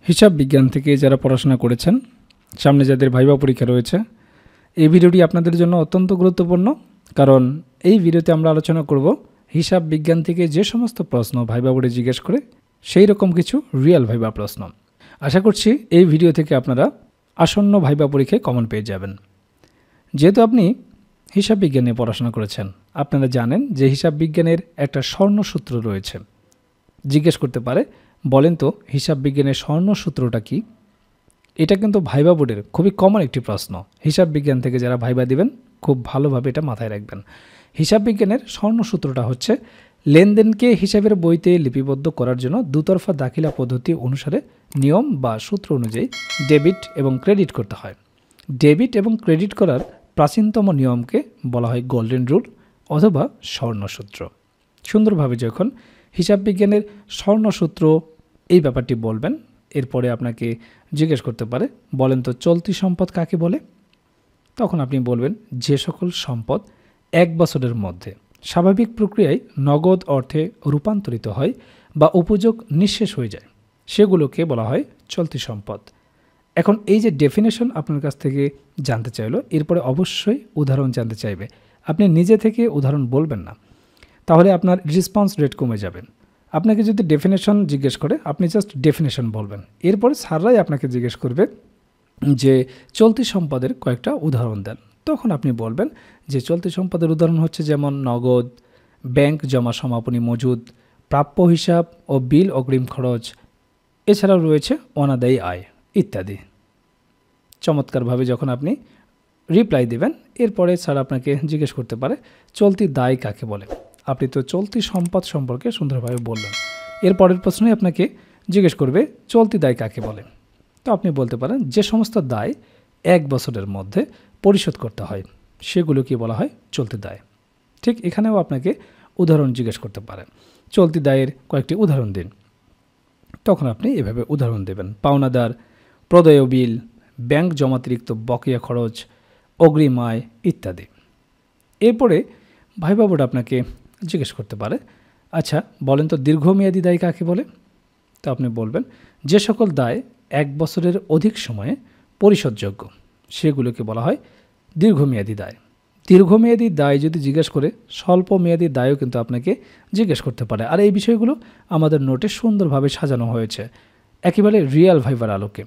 হিসাব বিজ্ঞান থেকে যারা পড়াশোনা করেছেন, সামনে যাদের ভাইবা পরীক্ষা রয়েছে, এই ভিডিওটি আপনাদের জন্য অত্যন্ত গুরুত্বপূর্ণ। কারণ এই ভিডিওতে আমরা আলোচনা করব হিসাব বিজ্ঞান থেকে যে সমস্ত প্রশ্ন ভাইবা বোর্ডে জিজ্ঞেস করে সেই রকম কিছু রিয়েল ভাইবা প্রশ্ন। আশা করছি এই ভিডিও থেকে আপনারা আসন্ন ভাইবা পরীক্ষায় কমন পেয়ে যাবেন। যেহেতু আপনি হিসাব বিজ্ঞানে পড়াশোনা করেছেন, আপনারা জানেন যে হিসাব বিজ্ঞানের একটা স্বর্ণসূত্র রয়েছে। জিজ্ঞেস করতে পারে, বলেন তো হিসাব বিজ্ঞানের স্বর্ণসূত্রটা কি? এটা কিন্তু ভাইবা বোর্ডের খুবই কমন একটি প্রশ্ন। হিসাব বিজ্ঞান থেকে যারা ভাইবা দিবেন খুব ভালোভাবে এটা মাথায় রাখবেন। হিসাব বিজ্ঞানের স্বর্ণসূত্রটা হচ্ছে লেনদেনকে হিসাবের বইতে লিপিবদ্ধ করার জন্য দুতরফা দাখিলা পদ্ধতি অনুসারে নিয়ম বা সূত্র অনুযায়ী ডেবিট এবং ক্রেডিট করতে হয়। ডেবিট এবং ক্রেডিট করার প্রাচীনতম নিয়মকে বলা হয় গোল্ডেন রুল অথবা স্বর্ণসূত্র। সুন্দরভাবে যখন হিসাব বিজ্ঞানের স্বর্ণসূত্র এই ব্যাপারটি বলবেন, এরপরে আপনাকে জিজ্ঞেস করতে পারে, বলেন তো চলতি সম্পদ কাকে বলে? তখন আপনি বলবেন, যে সকল সম্পদ এক বছরের মধ্যে স্বাভাবিক প্রক্রিয়ায় নগদ অর্থে রূপান্তরিত হয় বা উপযোগ নিঃশেষ হয়ে যায় সেগুলোকে বলা হয় চলতি সম্পদ। এখন এই যে ডেফিনেশন আপনার কাছ থেকে জানতে চাইলো, এরপরে অবশ্যই উদাহরণ জানতে চাইবে। আপনি নিজে থেকে উদাহরণ বলবেন না, তাহলে আপনার রেসপন্স রেট কমে যাবে। আপনাকে যদি ডেফিনেশন জিজ্ঞেস করে আপনি জাস্ট ডেফিনেশন বলবেন, এরপরে স্যাররাই আপনাকে জিজ্ঞেস করবে যে চলতি সম্পদের কয়েকটা উদাহরণ দেন। তখন আপনি বলবেন যে চলতি সম্পদের উদাহরণ হচ্ছে যেমন নগদ, ব্যাংক জমা সমাপনী মজুদ, প্রাপ্য হিসাব ও বিল অগ্রিম খরচ, এছাড়াও রয়েছে অনাদায়ী আয় ইত্যাদি। চমৎকারভাবে যখন আপনি রিপ্লাই দেবেন, এরপরে স্যার আপনাকে জিজ্ঞেস করতে পারে চলতি দায় কাকে বলে? আপনি তো চলতি সম্পদ সম্পর্কে সুন্দরভাবে বললেন। এর পরের প্রশ্নই আপনাকে জিজ্ঞেস করবে চলতি দায় কাকে বলে? তো আপনি বলতে পারেন যে সমস্ত দায় এক বছরের মধ্যে পরিশোধ করতে হয় সেগুলোকে বলা হয় চলতি দায়। ঠিক এখানেও আপনাকে উদাহরণ জিজ্ঞেস করতে পারেন, চলতি দায়ের কয়েকটি উদাহরণ দিন। তখন আপনি এভাবে উদাহরণ দেবেন, পাওনাদার, প্রদেয় বিল, ব্যাংক জমাতিরিক্ত বকেয়া খরচ, অগ্রিম আয় ইত্যাদি। এরপরে ভাইবা বোর্ড আপনাকে জিজ্ঞেস করতে পারে, আচ্ছা বলেন তো দীর্ঘমেয়াদী দায় কাকে বলে? তো আপনি বলবেন যে সকল দায় এক বছরের অধিক সময়ে পরিশোধযোগ্য সেগুলোকে বলা হয় দীর্ঘমেয়াদী দায়। দীর্ঘমেয়াদী দায় যদি জিজ্ঞেস করে, স্বল্প মেয়াদী দায়ও কিন্তু আপনাকে জিজ্ঞেস করতে পারে। আর এই বিষয়গুলো আমাদের নোটে সুন্দরভাবে সাজানো হয়েছে একেবারে রিয়েল ভাইবার আলোকে।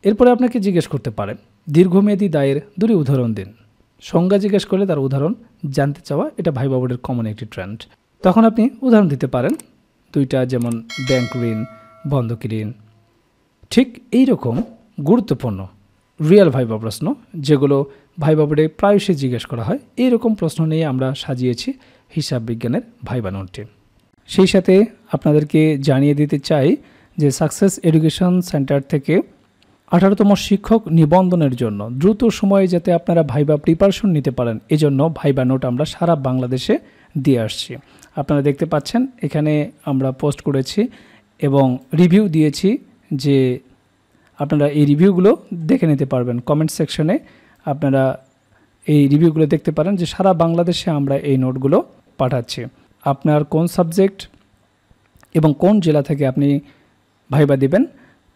এরপরে আপনাকে জিজ্ঞেস করতে পারে দীর্ঘমেয়াদী দায়ের দুটি উদাহরণ দিন। সংজ্ঞা জিজ্ঞেস করলে তার উদাহরণ জানতে চাওয়া এটা ভাইবা বোর্ডের কমন একটি ট্রেন্ড। তখন আপনি উদাহরণ দিতে পারেন দুইটা, যেমন ব্যাংক ঋণ, বন্ধকি ঋণ। ঠিক এই রকম গুরুত্বপূর্ণ রিয়েল ভাইবা প্রশ্ন যেগুলো ভাইবা বোর্ডে প্রায়শই জিজ্ঞেস করা হয়, এই রকম প্রশ্ন নিয়ে আমরা সাজিয়েছি হিসাব বিজ্ঞানের ভাইবা নোটটি। সেই সাথে আপনাদেরকে জানিয়ে দিতে চাই যে সাকসেস এডুকেশন সেন্টার থেকে 18তম শিক্ষক নিবন্ধনের জন্য দ্রুত সময়ে যাতে আপনারা ভাইবা প্রিপারেশন নিতে পারেন, এজন্য ভাইবা নোট আমরা সারা বাংলাদেশে দিয়ে আসছি। আপনারা দেখতে পাচ্ছেন এখানে আমরা পোস্ট করেছি এবং রিভিউ দিয়েছি, যে আপনারা এই রিভিউগুলো দেখে নিতে পারবেন। কমেন্ট সেকশনে আপনারা এই রিভিউগুলো দেখতে পারেন যে সারা বাংলাদেশে আমরা এই নোটগুলো পাঠাচ্ছি। আপনার কোন সাবজেক্ট এবং কোন জেলা থেকে আপনি ভাইবা দিবেন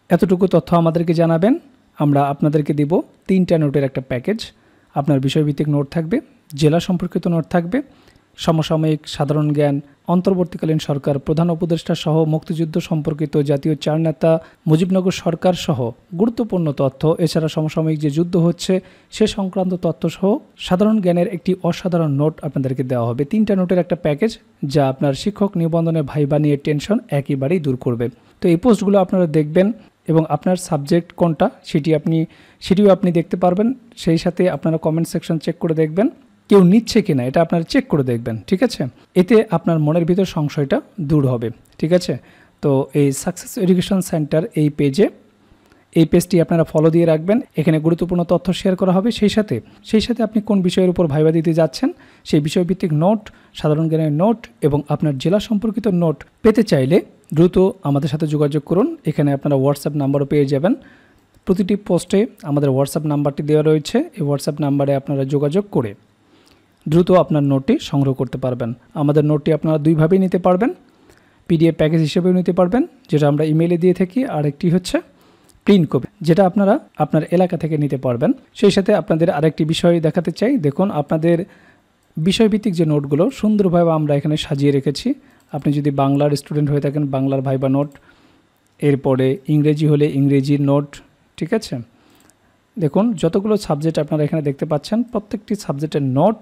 এতটুকু তথ্য আমাদেরকে জানাবেন। আমরা আপনাদেরকে দিব 3টা নোটের একটা প্যাকেজ। আপনার বিষয়ভিত্তিক নোট থাকবে, জেলা সম্পর্কিত নোট থাকবে, সমসাময়িক সাধারণ জ্ঞান, অন্তর্বর্তীকালীন সরকার, প্রধান উপদেষ্টা সহ মুক্তিযুদ্ধ সম্পর্কিত জাতীয় 4 নেতা, মুজিবনগর সরকার সহ গুরুত্বপূর্ণ তথ্য, এছাড়া সমসাময়িক যে যুদ্ধ হচ্ছে সে সংক্রান্ত তথ্য সহ সাধারণ জ্ঞানের একটি অসাধারণ নোট আপনাদেরকে দেওয়া হবে। 3টা নোটের একটা প্যাকেজ যা আপনার শিক্ষক নিবন্ধনে ভাইবা নিয়ে টেনশন একেবারেই দূর করবে। তো এই পোস্টগুলো আপনারা দেখবেন এবং আপনার সাবজেক্ট কোনটা সেটিও আপনি দেখতে পারবেন। সেই সাথে আপনারা কমেন্ট সেকশন চেক করে দেখবেন কেউ নিচ্ছে কিনা, এটা আপনারা চেক করে দেখবেন, ঠিক আছে? এতে আপনার মনের ভিতর সংশয়টা দূর হবে, ঠিক আছে? তো এই সাকসেস এডুকেশন সেন্টার এই পেজটি আপনারা ফলো দিয়ে রাখবেন। এখানে গুরুত্বপূর্ণ তথ্য শেয়ার করা হবে। সেই সাথে আপনি কোন বিষয়ের উপর ভাইবা দিতে যাচ্ছেন সেই বিষয়ভিত্তিক নোট, সাধারণ জ্ঞানের নোট এবং আপনার জেলা সম্পর্কিত নোট পেতে চাইলে দ্রুত আমাদের সাথে যোগাযোগ করুন। এখানে আপনারা হোয়াটসঅ্যাপ নাম্বারও পেয়ে যাবেন। প্রতিটি পোস্টে আমাদের হোয়াটসঅ্যাপ নাম্বারটি দেওয়া রয়েছে। এই হোয়াটসঅ্যাপ নাম্বারে আপনারা যোগাযোগ করে দ্রুত আপনার নোটটি সংগ্রহ করতে পারবেন। আমাদের নোটটি আপনারা দুইভাবেই নিতে পারবেন, পিডিএফ প্যাকেজ হিসেবেও নিতে পারবেন যেটা আমরা ইমেইলে দিয়ে থাকি, আর একটি হচ্ছে প্রিন্ট কপি, যেটা আপনারা আপনার এলাকা থেকে নিতে পারবেন। সেই সাথে আপনাদের আরেকটি বিষয় দেখাতে চাই। দেখুন, আপনাদের বিষয়ভিত্তিক যে নোটগুলো সুন্দরভাবে আমরা এখানে সাজিয়ে রেখেছি। আপনি যদি বাংলার স্টুডেন্ট হয়ে থাকেন, বাংলার ভাইবা নোট, এরপরে ইংরেজি হলে ইংরেজির নোট, ঠিক আছে। দেখুন, যতগুলো সাবজেক্ট আপনারা এখানে দেখতে পাচ্ছেন, প্রত্যেকটি সাবজেক্টের নোট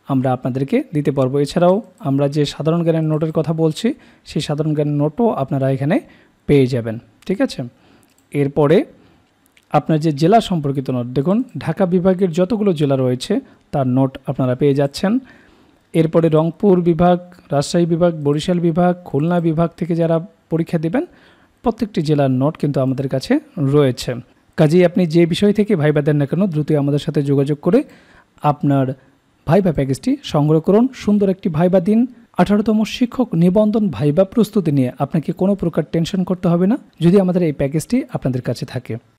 আমরা আপনাদেরকে দিতে পারবো। এছাড়াও আমরা যে সাধারণ জ্ঞানের নোটের কথা বলছি, সেই সাধারণ জ্ঞানের নোটও আপনারা এখানে পেয়ে যাবেন, ঠিক আছে। এরপরে আপনার যে জেলা সম্পর্কিত নোট, দেখুন ঢাকা বিভাগের যতগুলো জেলা রয়েছে তার নোট আপনারা পেয়ে যাচ্ছেন। এরপরে রংপুর বিভাগ, রাজশাহী বিভাগ, বরিশাল বিভাগ, খুলনা বিভাগ থেকে যারা পরীক্ষা দেবেন প্রত্যেকটি জেলার নোট কিন্তু আমাদের কাছে রয়েছে। কাজেই আপনি যে বিষয় থেকে ভাইবা দেন না কেন, দ্রুতই আমাদের সাথে যোগাযোগ করে আপনার ভাইবা প্যাকেজটি সংগ্রহ করুন। সুন্দর একটি ভাইবা দিন। 18তম শিক্ষক নিবন্ধন ভাইবা প্রস্তুতি নিয়ে আপনাকে কোনো প্রকার টেনশন করতে হবে না, যদি আমাদের এই প্যাকেজটি আপনাদের কাছে থাকে।